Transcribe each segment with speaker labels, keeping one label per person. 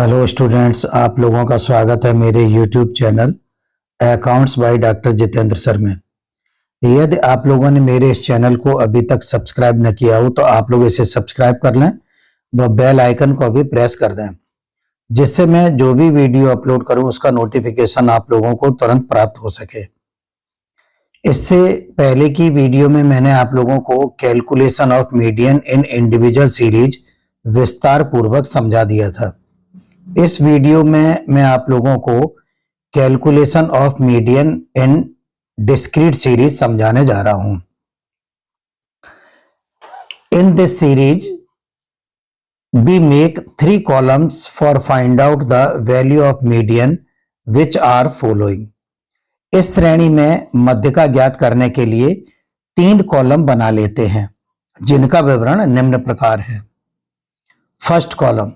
Speaker 1: Hello students, आप लोगों का स्वागत है मेरे YouTube channel accounts by doctor Jitendra sir में। यदि आप लोगों ने मेरे इस चैनल को अभी तक सब्सक्राइब न किया हो तो आप लोग इसे सब्सक्राइब कर लें व बेल आइकन को भी प्रेस कर दें, जिससे मैं जो भी वीडियो अपलोड करूं उसका नोटिफिकेशन आप लोगों को तुरंत प्राप्त हो सके। इससे पहले की वीडियो में मैंने आप लोगों को calculation of median in individual series विस्तार पूर्वक समझा दिया था। इस वीडियो में मैं आप लोगों को calculation of median in discrete series समझाने जा रहा हूं। In this series we make 3 columns for find out the value of median which are following। इस श्रेणी में मध्यका ज्ञात करने के लिए 3 कॉलम बना लेते हैं, जिनका विवरण निम्न प्रकार है। First column,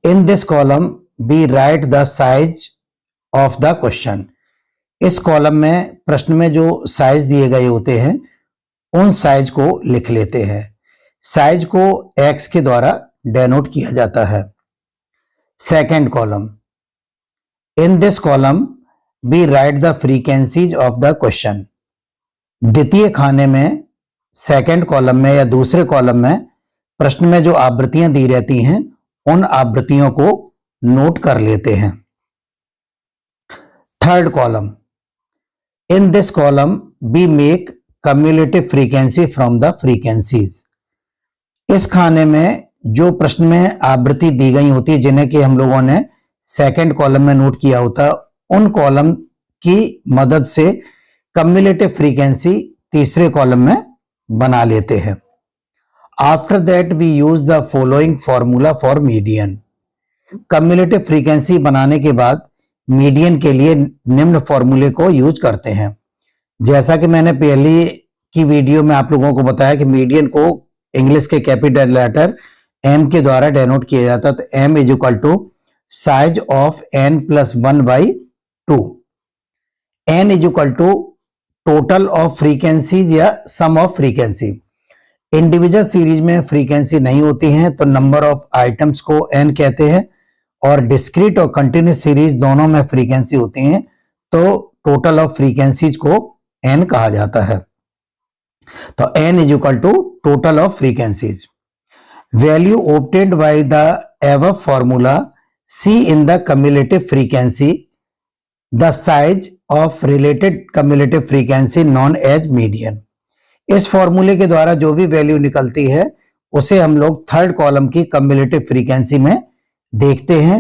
Speaker 1: in this column we write the size of the question। इस कॉलम में प्रश्न में जो साइज दिए गए होते हैं उन साइज को लिख लेते हैं। साइज को x के द्वारा डेनोट किया जाता है। Second column, in this column we write the frequencies of the question। द्वितीय खाने में सेकेंड कॉलम में या दूसरे कॉलम में प्रश्न में जो आवृत्तियां दी रहती हैं उन आवृत्तियों को नोट कर लेते हैं। Third column, in this column we make cumulative frequency from the frequencies। इस खाने में जो प्रश्न में आवृत्ति दी गई होती है जिन्हें कि हम लोगों ने सेकंड कॉलम में नोट किया होता, उन कॉलम की मदद से कम्युलेटिव फ्रीक्वेंसी तीसरे कॉलम में बना लेते हैं। After that we use the following formula for median. Cumulative frequency बनाने के बाद मीडियन के लिए निम्न फॉर्मूले को यूज करते हैं। जैसा कि मैंने पहले की वीडियो में आप लोगों को बताया कि मीडियन को इंग्लिश के कैपिटल लेटर m के द्वारा डेनोट किया जाता है, तो m is equal to size of n plus 1/2। n is equal to total of frequencies या sum of frequency. Individual series में फ्रीक्वेंसी नहीं होती है तो नंबर ऑफ आइटम्स को n कहते हैं, और डिस्क्रीट और कंटिन्यूस सीरीज दोनों में फ्रीक्वेंसी होती हैं तो टोटल ऑफ फ्रीक्वेंसीज को n कहा जाता है। तो n is equal to total of frequencies. Value obtained by the above formula see in the cumulative frequency the size of related cumulative frequency known as median. इस फॉर्मूले के द्वारा जो भी वैल्यू निकलती है उसे हम लोग थर्ड कॉलम की कम्युलेटिव फ्रीक्वेंसी में देखते हैं।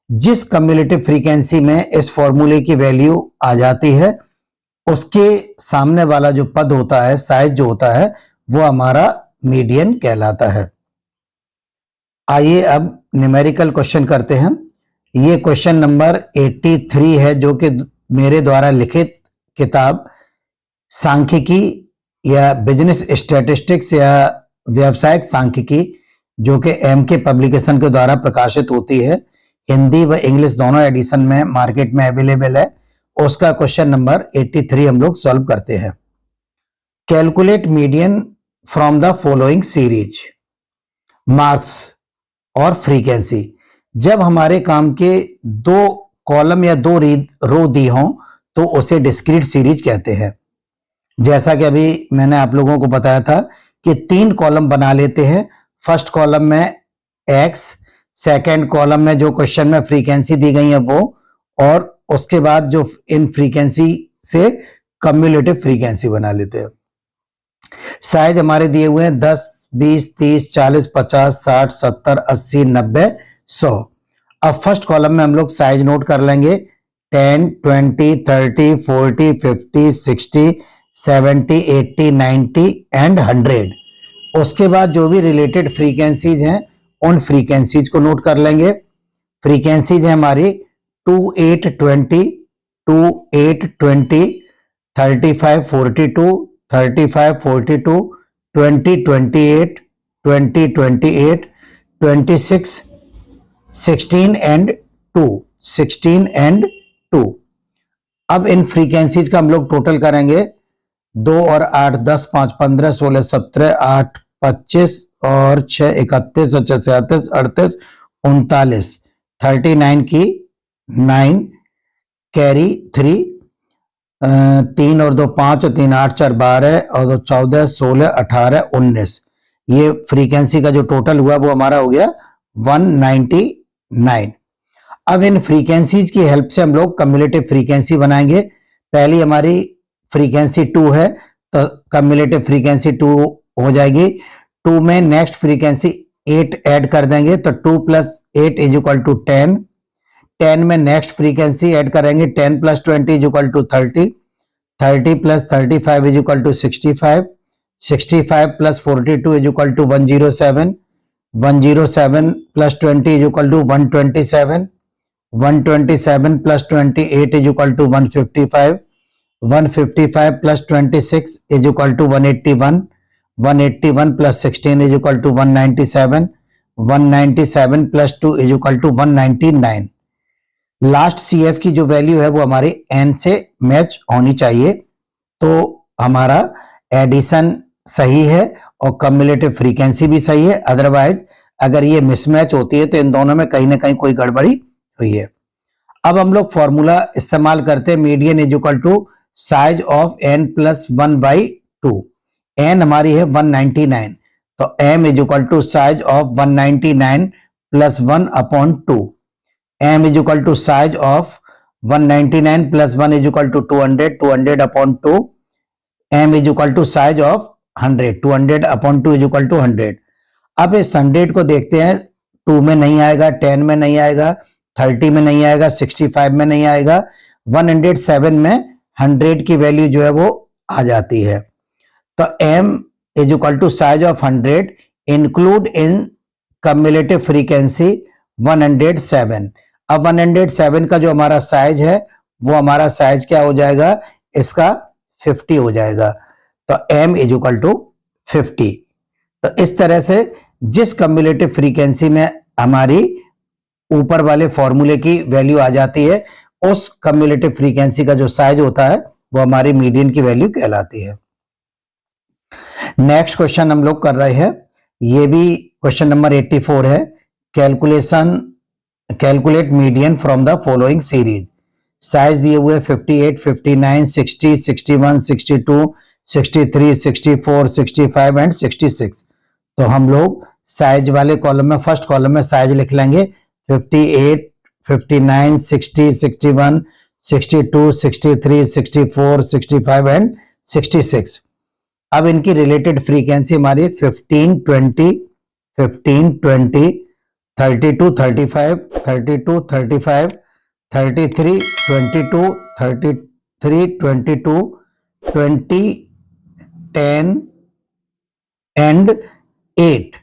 Speaker 1: जिस कम्युलेटिव फ्रीक्वेंसी में इस फॉर्मूले की वैल्यू आ जाती है उसके सामने वाला जो पद होता है, साइज जो होता है, वो हमारा मीडियन कहलाता है। आइए अब न्यूमेरिकल क्वेश्चन करते हैं। ये क्वेश्चन नंबर 83 है जो कि मेरे द्वारा लिखित किताब सांख्यिकी या बिजनेस स्टैटिस्टिक्स या व्यावसायिक सांख्यिकी जो कि MK पब्लिकेशन के द्वारा प्रकाशित होती है, हिंदी व इंग्लिश दोनों एडिशन में मार्केट में अवेलेबल है। उसका क्वेश्चन नंबर 83 हम लोग सॉल्व करते हैं। Calculate median from the following series. Marks और फ्रीक्वेंसी। जब हमारे काम के 2 कॉलम या 2 रो दी हों तो उसे डिस्क्रीट सीरीज कहते हैं। जैसा कि अभी मैंने आप लोगों को बताया था कि 3 कॉलम बना लेते हैं। फर्स्ट कॉलम में x, सेकेंड कॉलम में जो क्वेश्चन में फ्रीक्वेंसी दी गई है वो, और उसके बाद जो इन फ्रीक्वेंसी से कम्युलेटिव फ्रीक्वेंसी बना लेते हैं। साइज हमारे दिए हुए हैं 10, 20, 30, 40, 50, 60, 70, 80, 90, 100। अब फर्स्ट कॉलम में हम लोग साइज नोट कर लेंगे 10, 20, 30, 40, 50, 60, 70, 80, 90 एंड 100। उसके बाद जो भी रिलेटेड फ्रीक्वेंसीज हैं उन फ्रीक्वेंसीज को नोट कर लेंगे। फ्रीक्वेंसीज है हमारी 2820, 2820, 3542, 3542, 2028, 2028, 26, 16 एंड 2, 16 एंड 2। अब इन फ्रीक्वेंसीज का हम लोग टोटल करेंगे। 2 और 8 10, 5 15, 16 17, 8 25 और 6 31, 36 38, 38, 39, 39 की 9, कैरी 3, 3 और 2 5 और 3 8 4 12 और 2 14 16 18 19, ये फ्रीक्वेंसी का जो टोटल हुआ वो हमारा हो गया 199। अब इन फ्रीक्वेंसीज की हेल्प से हम लोग कम्युलेटिव फ्रीक्वेंसी बनाएंगे। पहली हमारी फ्रीक्वेंसी 2 है तो कम्युलेटिव फ्रीक्वेंसी 2 हो जाएगी। 2 में नेक्स्ट फ्रीक्वेंसी 8 ऐड कर देंगे तो 2 + 8 = 10। 10 में नेक्स्ट फ्रीक्वेंसी ऐड करेंगे 10 + 20 = 30। 30 + 35 = 65। 65 + 42 = 107। 107 + 20 = 127। 127 + 28 = 155। 155 + 26 = 181। 181 + 16 = 197। 197 + 2 = 199। लास्ट CF की जो वैल्यू है वो हमारी n से मैच होनी चाहिए तो हमारा एडिशन सही है और कम्युलेटिव फ्रीक्वेंसी भी सही है। अदरवाइज अगर ये मिसमैच होती है तो इन दोनों में कहीं ना कहीं कोई गड़बड़ी हुई है। अब हम लोग फॉर्मूला इस्तेमाल करते हैं median = size of n + 1/2। n हमारी है 199 तो m = size of 199 + 1/2। m = size of 199 + 1 = 200। 200/2। m = size of 100। 200/2 = 100। अब इस 100 को देखते हैं, 2 में नहीं आएगा, 10 में नहीं आएगा, 30 में नहीं आएगा, 65 में नहीं आएगा, 107 में 100 की वैल्यू जो है वो आ जाती है। तो m = size of 100 include in cumulative frequency 107। अब 107 का जो हमारा साइज है वो हमारा साइज क्या हो जाएगा, इसका 50 हो जाएगा। तो m = 50। तो इस तरह से जिस कम्युलेटिव फ्रीक्वेंसी में हमारी ऊपर वाले फॉर्मूले की वैल्यू आ जाती है उस कम्युलेटिव फ्रीक्वेंसी का जो साइज होता है वो हमारी मीडियन की वैल्यू कहलाती है। नेक्स्ट क्वेश्चन हम लोग कर रहे हैं, ये भी क्वेश्चन नंबर 84 है। Calculate median from the following series. Size दिए हुए 58, 59, 60, 61, 62, 63, 64, 65 एंड 66। तो हम लोग साइज वाले कॉलम में फर्स्ट कॉलम में साइज लिख लेंगे 58, 59, 60, 61, 62, 63, 64, 65 एंड 66। अब इनकी रिलेटेड फ्रीक्वेंसी हमारी 15, 20, 15, 20, 32, 35, 32, 35, 33, 22, 33, 22, 20, 10 एंड 8।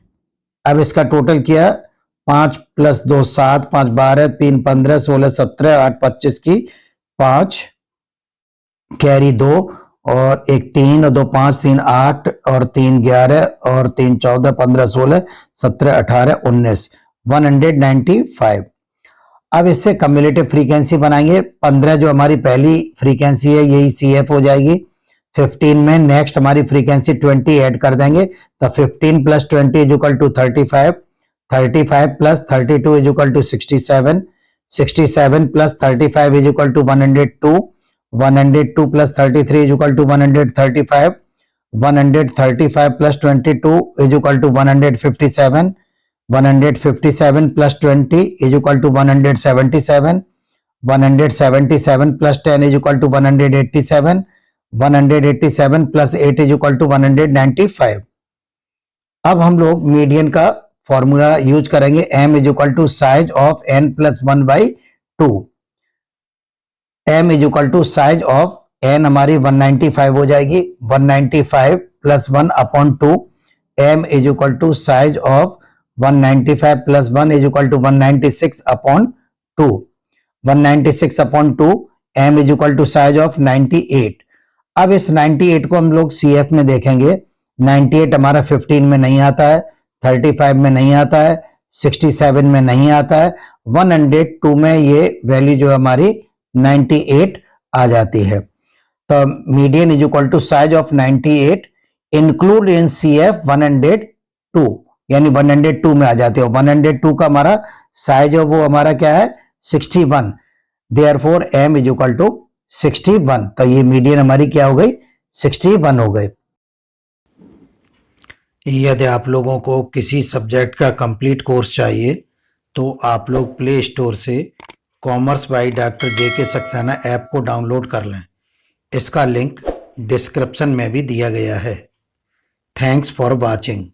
Speaker 1: अब इसका टोटल किया 5 + 2 7, 5 12, 3 15, 16 17, 8 25 की 5, कैरी 2 और 1 3 और 2 5, 3 8 और 3 11 और 3 14, 15 16 17 18 19, 195। अब इससे कम्युलेटिव फ्रीक्वेंसी बनाएंगे। 15 जो हमारी पहली फ्रीक्वेंसी है यही CF हो जाएगी। 15 में नेक्स्ट हमारी फ्रीक्वेंसी 20 ऐड कर देंगे तो 15 + 20 = 35। 35 + 32 = 67। 67 + 35 = 102। 102 + 33 = 135। 135 + 22 = 157। 157 + 20 = 177। 177 + 10 = 187। 187 + 8 = 195। अब हम लोग मीडियन का फॉर्मूला यूज करेंगे। m = size of n + 1/2। m = size of n हमारी 195 हो जाएगी। 195 + 1/2। m = size of 195 + 1 = 196/2। 196/2 m = size of 98। अब इस 98 को हम लोग CF में देखेंगे। 98 हमारा 15 में नहीं आता है, 35 में नहीं आता है, 67 में नहीं आता है, 102 में ये वैल्यू जो हमारी 98 आ जाती है। तो median = size of 98 include in CF 102। यानी 102 में आ जाते हो। 102 का हमारा साइज है वो हमारा क्या है 61, therefore m is equal to 61। तो ये मीडियन हमारी क्या हो गई 61 हो गए। यदि आप लोगों को किसी सब्जेक्ट का कंप्लीट कोर्स चाहिए तो आप लोग प्ले स्टोर से commerce by doctor JK. Saxena app को डाउनलोड कर लें। इसका लिंक डिस्क्रिप्शन में भी दिया गया है। Thanks for watching.